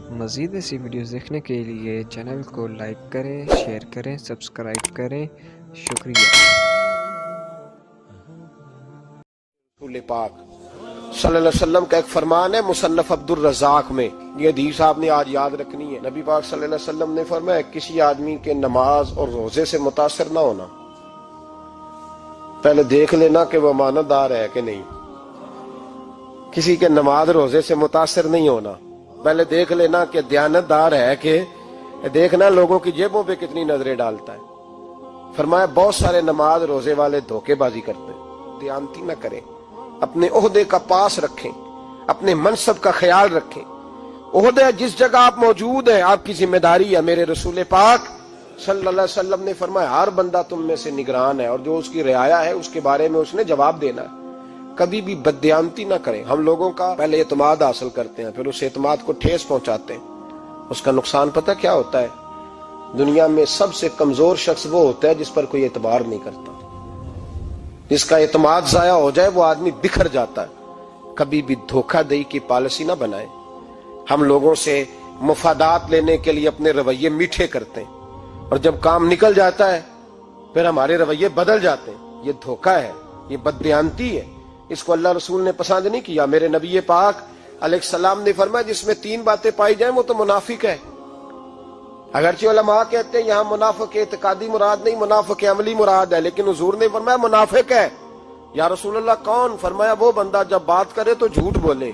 مزید ایسی ویڈیوز دیکھنے کے لیے چینل کو لائک کریں، شیئر کریں، سبسکرائب کریں۔ شکریہ۔ رسول پاک صلی اللہ علیہ وسلم کا ایک فرمان ہے مصنف عبد الرزاق میں، یہ حدیث آپ نے آج یاد رکھنی ہے۔ نبی پاک صلی اللہ علیہ وسلم نے فرمایا کسی آدمی کے نماز اور روزے سے متاثر نہ ہونا، پہلے دیکھ لینا کہ وہ امانت دار ہے کہ نہیں۔ کسی کے نماز روزے سے متاثر نہیں ہونا، پہلے دیکھ لینا کہ دیانت دار ہے کہ دیکھنا لوگوں کی جیبوں پہ کتنی نظریں ڈالتا ہے۔ فرمایا بہت سارے نماز روزے والے دھوکے بازی کرتے ہیں، دیانتی نہ کریں، اپنے عہدے کا پاس رکھیں، اپنے منصب کا خیال رکھیں۔ عہدہ جس جگہ آپ موجود ہیں آپ کی ذمہ داری ہے۔ میرے رسول پاک صلی اللہ علیہ وسلم نے فرمایا ہر بندہ تم میں سے نگران ہے، اور جو اس کی رعایا ہے اس کے بارے میں اس نے جواب دینا ہے۔ کبھی بھی بددیانتی نہ کریں۔ ہم لوگوں کا پہلے اعتماد حاصل کرتے ہیں، پھر اس اعتماد کو ٹھیس پہنچاتے ہیں۔ اس کا نقصان پتہ کیا ہوتا ہے؟ دنیا میں سب سے کمزور شخص وہ ہوتا ہے جس پر کوئی اعتبار نہیں کرتا۔ جس کا اعتماد ضائع ہو جائے وہ آدمی بکھر جاتا ہے۔ کبھی بھی دھوکہ دہی کی پالیسی نہ بنائیں۔ ہم لوگوں سے مفادات لینے کے لیے اپنے رویے میٹھے کرتے ہیں، اور جب کام نکل جاتا ہے پھر ہمارے رویے بدل جاتے ہیں۔ یہ دھوکہ ہے، یہ بددیانتی ہے۔ اس کو اللہ رسول نے پسند نہیں کیا۔ میرے نبی پاک علیہ السلام نے فرمایا جس میں 3 باتیں پائی جائیں وہ تو منافق ہے۔ اگرچہ علماء کہتے ہیں یہاں منافق اعتقادی مراد نہیں، منافق عملی مراد ہے، لیکن حضور نے فرمایا منافق ہے۔ یا رسول اللہ کون؟ فرمایا وہ بندہ جب بات کرے تو جھوٹ بولے،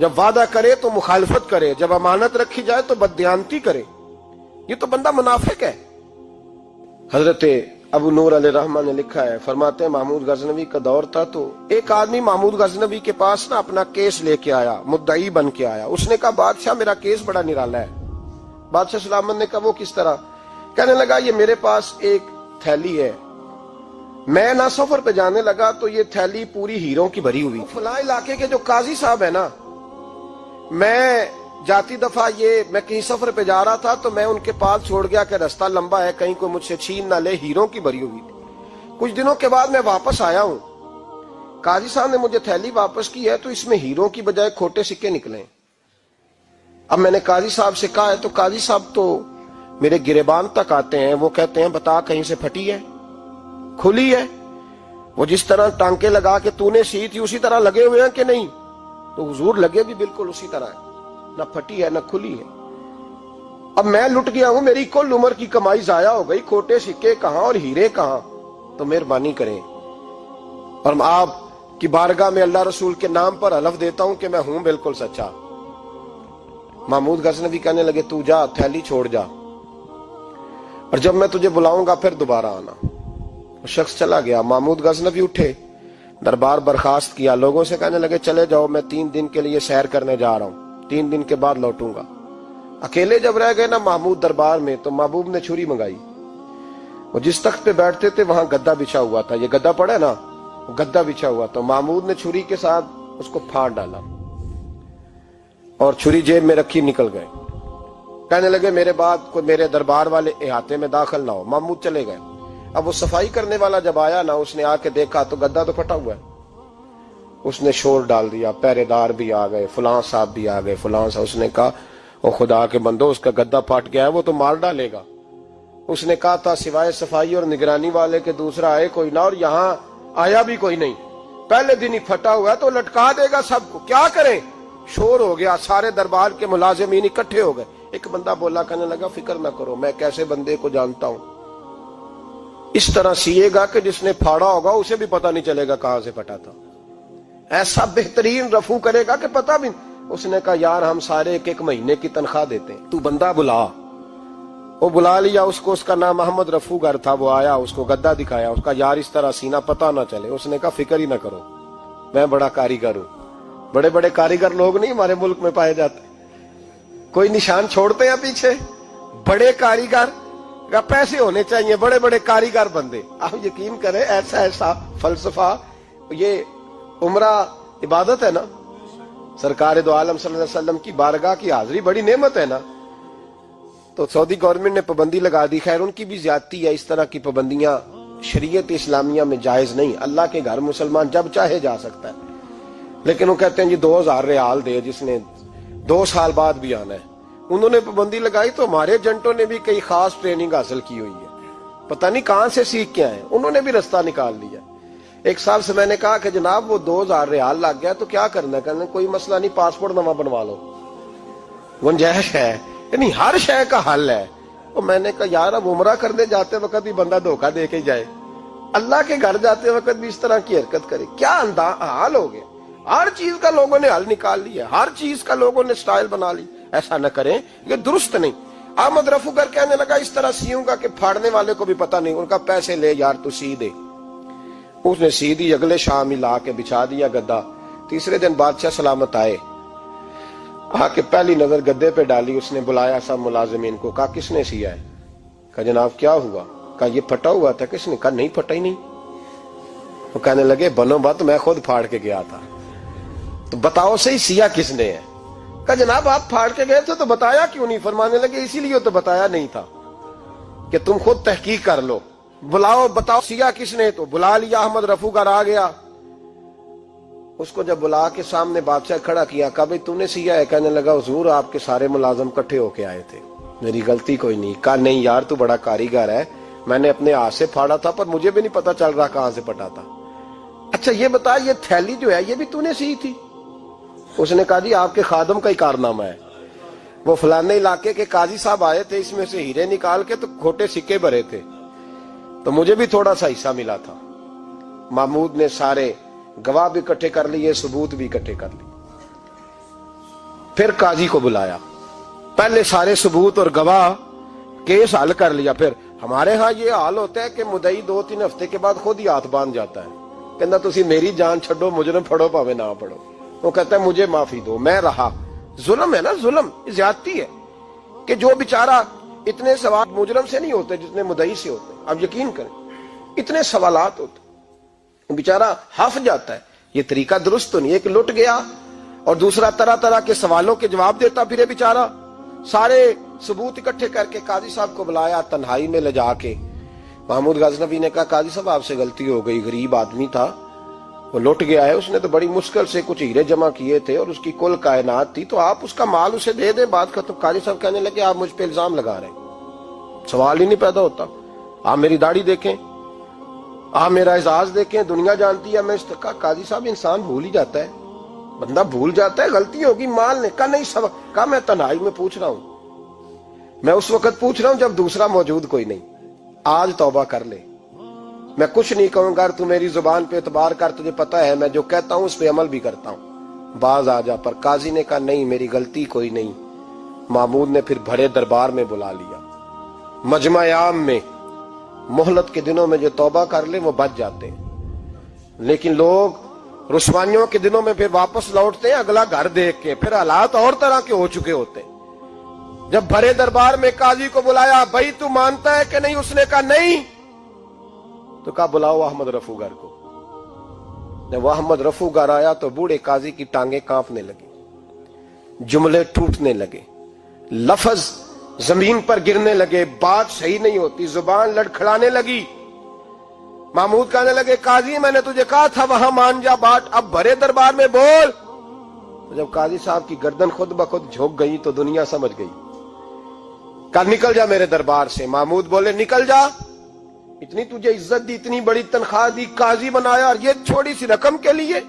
جب وعدہ کرے تو مخالفت کرے، جب امانت رکھی جائے تو بددیانتی کرے، یہ تو بندہ منافق ہے۔ حضرت ابو نور علیہ رحمہ نے لکھا ہے، فرماتے ہیں محمود غزنوی کا دور تھا تو ایک آدمی محمود غزنوی کے پاس نا اپنا کیس لے کے آیا، مدعی بن کے آیا۔ اس نے کہا بادشاہ میرا کیس بڑا نرالا ہے۔ بادشاہ سلامت نے کہا وہ کس طرح؟ کہنے لگا یہ میرے پاس ایک تھیلی ہے، میں نہ سفر پہ جانے لگا تو یہ تھیلی پوری ہیروں کی بھری ہوئی، فلاں علاقے کے جو قاضی صاحب ہے نا، میں جاتی دفعہ میں کہیں سفر پہ جا رہا تھا تو میں ان کے پاس چھوڑ گیا کہ رستہ لمبا ہے، کہیں کوئی مجھ سے چھین نہ لے، ہیروں کی بھری ہوئی تھی۔ کچھ دنوں کے بعد میں واپس آیا ہوں، قاضی صاحب نے مجھے تھیلی واپس کی ہے تو اس میں ہیروں کی بجائے کھوٹے سکے نکلے۔ اب میں نے قاضی صاحب سے کہا ہے تو قاضی صاحب تو میرے گریبان تک آتے ہیں، وہ کہتے ہیں بتا کہیں سے پھٹی ہے، کھلی ہے؟ وہ جس طرح ٹانکے لگا کے تو نے سی تھی اسی طرح لگے ہوئے ہیں کہ نہیں؟ تو حضور لگے بھی بالکل اسی طرح ہے، نہ پھٹی ہے نہ کھلی ہے۔ اب میں لٹ گیا ہوں، میری کل عمر کی کمائی ضائع ہو گئی، کھوٹے سکے کہاں اور ہیرے کہاں؟ تو مہربانی کریں، اور آپ کی بارگاہ میں اللہ رسول کے نام پر حلف دیتا ہوں کہ میں ہوں بالکل سچا۔ محمود غزنوی کہنے لگے تو جا، تھیلی چھوڑ جا، اور جب میں تجھے بلاؤں گا پھر دوبارہ آنا۔ وہ شخص چلا گیا۔ محمود غزنوی اٹھے، دربار برخاست کیا، لوگوں سے کہنے لگے چلے جاؤ میں 3 دن کے لیے سیر کرنے جا رہا ہوں، 3 دن کے بعد لوٹوں گا۔ اکیلے جب رہ گئے نا محمود دربار میں تو محبوب نے چھری منگائی۔ وہ جس تخت پہ بیٹھتے تھے وہاں گدا بچھا ہوا تھا، یہ گدا پڑا ہے نا، گدا بچھا ہوا تھا۔ محمود نے چھری کے ساتھ اس کو پھاڑ ڈالا اور چھری جیب میں رکھی نکل گئے۔ کہنے لگے میرے بعد کوئی میرے دربار والے احاطے میں داخل نہ ہو۔ محمود چلے گئے۔ اب وہ صفائی کرنے والا جب آیا نا، اس نے آ کے دیکھا تو گدا تو پھٹا ہوا ہے۔ اس نے شور ڈال دیا، پہرے دار بھی آ گئے، فلاں صاحب بھی آ گئے، فلاں صاحب۔ اس نے کہا او خدا کے بندو، اس کا گدا پھٹ گیا ہے، وہ تو مار ڈالے گا۔ اس نے کہا تھا سوائے صفائی اور نگرانی والے کے دوسرا آئے کوئی نہ، اور یہاں آیا بھی کوئی نہیں، پہلے دن ہی پھٹا ہوا ہے تو لٹکا دے گا سب کو، کیا کریں؟ شور ہو گیا، سارے دربار کے ملازمین اکٹھے ہو گئے۔ ایک بندہ بولا، کہنے لگا فکر نہ کرو، میں کیسے بندے کو جانتا ہوں، اس طرح سیے گا کہ جس نے پھاڑا ہوگا اسے بھی پتہ نہیں چلے گا کہاں سے پھٹا تھا، ایسا بہترین رفو کرے گا کہ پتہ بھی۔ اس نے کہا یار ہم سارے 1 مہینے کی تنخواہ دیتے ہیں، تو بندہ بلا۔ وہ بلا لیا اس کو، اس کا نام محمد رفو گر تھا۔ وہ آیا، اس کو گدا دکھایا، اس کا یار اس طرح سینا پتہ نہ چلے۔ اس نے کہا فکر ہی نہ کرو، میں بڑا کاریگر ہوں۔ بڑے بڑے کاریگر لوگ نہیں ہمارے ملک میں پائے جاتے، کوئی نشان چھوڑتے ہیں پیچھے؟ بڑے کاریگر کا پیسے ہونے چاہیے، بڑے بڑے کاریگر بندے۔ آپ یقین کریں ایسا فلسفہ، یہ عمرہ عبادت ہے نا، سرکار دو عالم صلی اللہ علیہ وسلم کی بارگاہ کی حاضری بڑی نعمت ہے نا۔ تو سعودی گورنمنٹ نے پابندی لگا دی، خیر ان کی بھی زیادتی ہے، اس طرح کی پابندیاں شریعت اسلامیہ میں جائز نہیں۔ اللہ کے گھر مسلمان جب چاہے جا سکتا ہے، لیکن وہ کہتے ہیں جی 2000 ریال دے، جس نے 2 साल बाद भी आना है। उन्होंने पाबंदी लगाई तो हमारे एजेंटों ने भी कई खास ट्रेनिंग हासिल की हुई है, पता नहीं कहां से सीख के आए, उन्होंने भी रास्ता निकाल लिया। एक साल से मैंने कहा कि जनाब वो 2000 रियाल लग गया तो क्या करना है, कहने कोई मसला नहीं, पासपोर्ट नवा बनवा लो, गुंजाइश है, यानी हर शय का हल है। तो मैंने कहा यार अब उमरा करने जाते वक्त भी बंदा धोखा दे के जाए, अल्लाह के घर जाते वक्त भी इस तरह की हरकत करे, क्या हाल हो गया। हर चीज का लोगों ने हल निकाल लिया, हर चीज का लोगों ने स्टाइल बना ली। ऐसा न करें, ये दुरुस्त नहीं। अहमद रफूगर कहने लगा इस तरह सीऊंगा कि फाड़ने वाले को भी पता नहीं, उनका पैसे ले यार तू सी दे। उसने सी दी, अगले शाम ही ला के बिछा दिया गद्दा। तीसरे दिन बादशाह सलामत आए, आके पहली नजर गद्दे पे डाली, उसने बुलाया सब मुलाजिमीन को, कहा किसने सिया है? कहा जनाब क्या हुआ? कहा ये फटा हुआ था। किसने? कहा नहीं फटा ही नहीं। वो कहने लगे बनो बात, मैं खुद फाड़ के गया था। तो बताओ सही सिया किसने है? कहा जनाब आप फाड़ के गए थे तो बताया क्यों नहीं? फरमाने लगे इसीलिए तो बताया नहीं था कि तुम खुद तहकीक कर लो, बुलाओ बताओ सिया किसने। तो बुला लिया, अहमद रफूगर आ गया। उसको जब बुला के सामने बादशाह खड़ा किया, कहा भाई तूने सिया है? कहने लगा हुजूर आपके सारे मुलाजम इकट्ठे होके आए थे, मेरी गलती कोई नहीं। कहा नहीं यार तू बड़ा कारीगर है, मैंने अपने हाथ से फाड़ा था पर मुझे भी नहीं पता चल रहा कहां से फटा था। अच्छा ये बता ये थैली जो है ये भी तूने सी थी? उसने कहा जी आपके खादम का ही कारनामा है, वो फलाने इलाके के काजी साहब आए थे, इसमें से हीरे निकाल के तो खोटे सिक्के भरे थे, तो मुझे भी थोड़ा सा हिस्सा मिला था। महमूद ने सारे गवाह भी इकट्ठे कर लिए, सबूत भी इकट्ठे कर लिए। फिर काजी को बुलाया, पहले सारे सबूत और गवाह केस हल कर लिया। फिर हमारे यहाँ ये हाल होता है कि मुदई 2-3 हफ्ते के बाद खुद ही हाथ बांध जाता है, कहता तुसी मेरी जान छड़ो, मुजरम फड़ो भावे ना पड़ो। वो कहता है मुझे माफी दो, मैं रहा। जुल्म है ना, जुल्म ज्यादती है कि जो बेचारा इतने सवाल मुजरम से नहीं होते जितने मुदई से होते। आप यकीन करें इतने सवालात होते, बेचारा हफ जाता है। ये तरीका दुरुस्त तो नहीं है कि लुट गया और दूसरा तरह तरह के सवालों के जवाब देता फिरे बेचारा। सारे सबूत इकट्ठे करके काजी साहब को बुलाया, तन्हाई में ले जाके महमूद गजनवी ने कहा काजी साहब आपसे गलती हो गई, गरीब आदमी था, वो लुट गया है, उसने तो बड़ी मुश्किल से कुछ हीरे जमा किए थे और उसकी कुल कायनात थी, तो आप उसका माल उसे दे दें, बात खत्म। काजी साहब कहने लगे आप मुझ पे इल्जाम लगा रहे हैं, सवाल ही नहीं पैदा होता। आप मेरी दाढ़ी देखें, आप मेरा एजाज देखें, दुनिया जानती है मैं इस तरह। काजी साहब इंसान भूल ही जाता है, बंदा भूल जाता है, गलती होगी माल ने। कहा नहीं सब, कहा मैं तन्हाई में पूछ रहा हूं, मैं उस वक्त पूछ रहा हूं जब दूसरा मौजूद कोई नहीं, आज तौबा कर ले, मैं कुछ नहीं कहूंगा, तू मेरी जुबान पे एतबार कर, तुझे पता है मैं जो कहता हूं उस पे अमल भी करता हूं, बाज आ जा। पर काजी ने कहा नहीं मेरी गलती कोई नहीं। महमूद ने फिर बड़े दरबार में बुला लिया, मजमा-ए-आम में। मोहलत के दिनों में जो तौबा कर ले वो बच जाते हैं, लेकिन लोग रुस्वानियों के दिनों में फिर वापस लौटते हैं अगला घर देख के, फिर हालात और तरह के हो चुके होते हैं। जब बड़े दरबार में काजी को बुलाया, भाई तू मानता है कि नहीं? उसने कहा नहीं। तो कहा बुलाओ अहमद रफूगर को। जब अहमद रफूगर आया तो बूढ़े काजी की टांगे कांपने लगी, जुमले टूटने लगे, लफ्ज जमीन पर गिरने लगे, बात सही नहीं होती, जुबान लड़खड़ाने लगी। महमूद कहने लगे काजी मैंने तुझे कहा था वहां मान जा बात, अब बड़े दरबार में बोल। तो जब काजी साहब की गर्दन खुद ब खुद झुक गई तो दुनिया समझ गई। कहा निकल जा मेरे दरबार से। महमूद बोले निकल जा, इतनी तुझे इज्जत दी, इतनी बड़ी तनख्वाह दी, काजी बनाया, और ये छोटी सी रकम के लिए,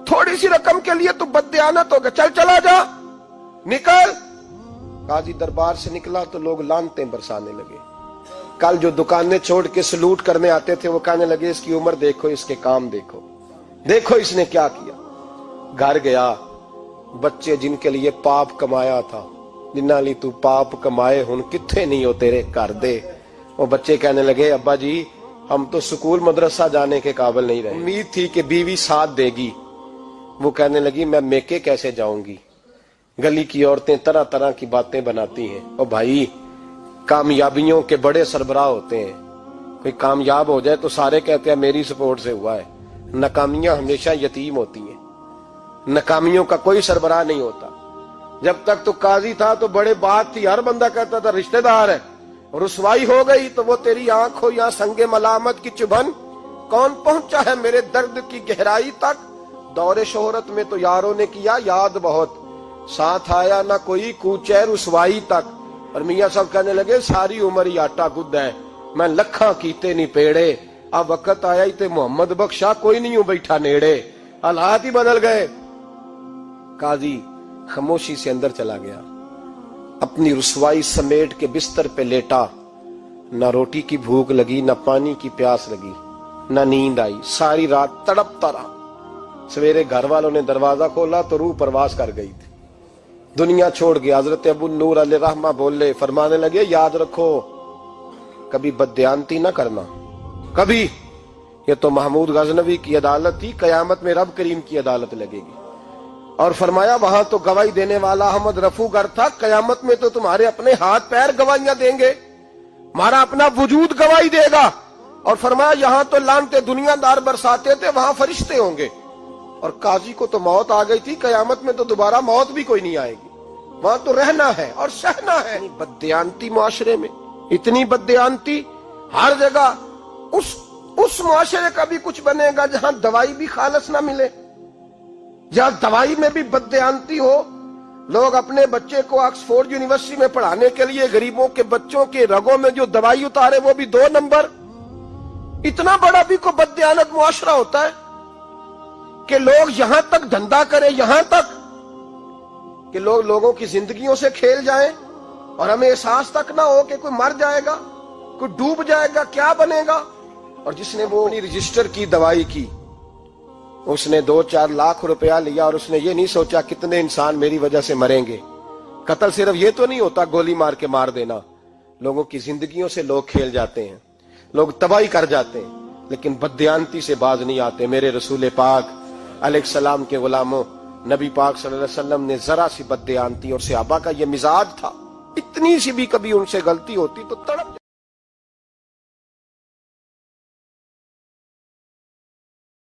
थोड़ी सी रकम के लिए तू बददियानत हो गया, चल चला जा, निकल। काजी दरबार से निकला तो लोग लानतें बरसाने लगे। कल जो दुकानें छोड़ के सलूट करने आते थे वो कहने लगे इसकी उम्र देखो, इसके काम देखो, देखो इसने क्या किया। घर गया, बच्चे जिनके लिए पाप कमाया था, जिन्ना ली तू पाप कमाए हुन किथे नहीं हो तेरे घर दे। वो बच्चे कहने लगे अब्बा जी हम तो स्कूल मदरसा जाने के काबिल नहीं रहे, उम्मीद थी कि बीवी साथ देगी। वो कहने लगी मैं मेके कैसे जाऊंगी, गली की औरतें तरह तरह की बातें बनाती हैं। और भाई कामयाबियों के बड़े सरबराह होते हैं, कोई कामयाब हो जाए तो सारे कहते हैं मेरी सपोर्ट से हुआ है। नाकामियां हमेशा यतीम होती हैं, नाकामियों का कोई सरबराह नहीं होता। जब तक तो काजी था तो बड़े बात थी, हर बंदा कहता था रिश्तेदार है, रुसवाई हो गई तो वो तेरी आंख हो या संगे मलामत की चुभन, कौन पहुंचा है मेरे दर्द की गहराई तक। दौरे शोहरत में तो यारों ने किया याद बहुत, साथ आया ना कोई कूचे रुसवाई तक। और मियां साहब कहने लगे सारी उम्र ही आटा गुद है, मैं लखा कीते नहीं पेड़े, अब वक्त आया ही ते मोहम्मद बख्शा कोई नहीं हूं बैठा नेड़े। हालात ही बदल गए। काजी खामोशी से अंदर चला गया, अपनी रुसवाई समेट के बिस्तर पे लेटा। न रोटी की भूख लगी, न पानी की प्यास लगी, न नींद आई, सारी रात तड़पता रहा। सवेरे घर वालों ने दरवाजा खोला तो रूह परवास कर गई थी, दुनिया छोड़ गया। हजरत अबू नूर अलैहि रहमा बोले, फरमाने लगे याद रखो कभी बदयांती ना करना, कभी। ये तो महमूद गजनवी की अदालत थी, कयामत में रब करीम की अदालत लगेगी। और फरमाया वहां तो गवाही देने वाला अहमद रफूगर था, कयामत में तो तुम्हारे अपने हाथ पैर गवाहियां देंगे, हमारा अपना वजूद गवाही देगा। और फरमाया यहां तो लानते दुनियादार बरसाते थे, वहां फरिश्ते होंगे। और काजी को तो मौत आ गई थी, कयामत में तो दोबारा मौत भी कोई नहीं आएगी, वहां तो रहना है और सहना है। बदयांती मुआशरे में, इतनी बदयांती हर जगह। उस मुआशरे का भी कुछ बनेगा जहां दवाई भी खालस ना मिले, जहां दवाई में भी बदयांती हो। लोग अपने बच्चे को ऑक्सफोर्ड यूनिवर्सिटी में पढ़ाने के लिए गरीबों के बच्चों के रगों में जो दवाई उतारे वो भी 2 नंबर। इतना बड़ा भी को बदयानत मुआशरा होता है कि लोग यहां तक धंधा करें, यहां तक कि लोग लोगों की जिंदगियों से खेल जाएं और हमें एहसास तक ना हो कि कोई मर जाएगा, कोई डूब जाएगा, क्या बनेगा। और जिसने वो अपनी रजिस्टर की दवाई की, उसने 2-4 लाख रुपया लिया और उसने ये नहीं सोचा कितने इंसान मेरी वजह से मरेंगे। कत्ल सिर्फ ये तो नहीं होता गोली मार के मार देना, लोगों की जिंदगियों से लोग खेल जाते हैं, लोग तबाही कर जाते हैं, लेकिन बदयांती से बाज नहीं आते। मेरे रसूल पाक अलैहिस्सलाम के गुलामों, नबी पाक सल्लल्लाहु अलैहि वसल्लम ने जरा सी बदयांती, और सहाबा का ये मिजाज था, इतनी सी भी कभी उनसे गलती होती तो तड़प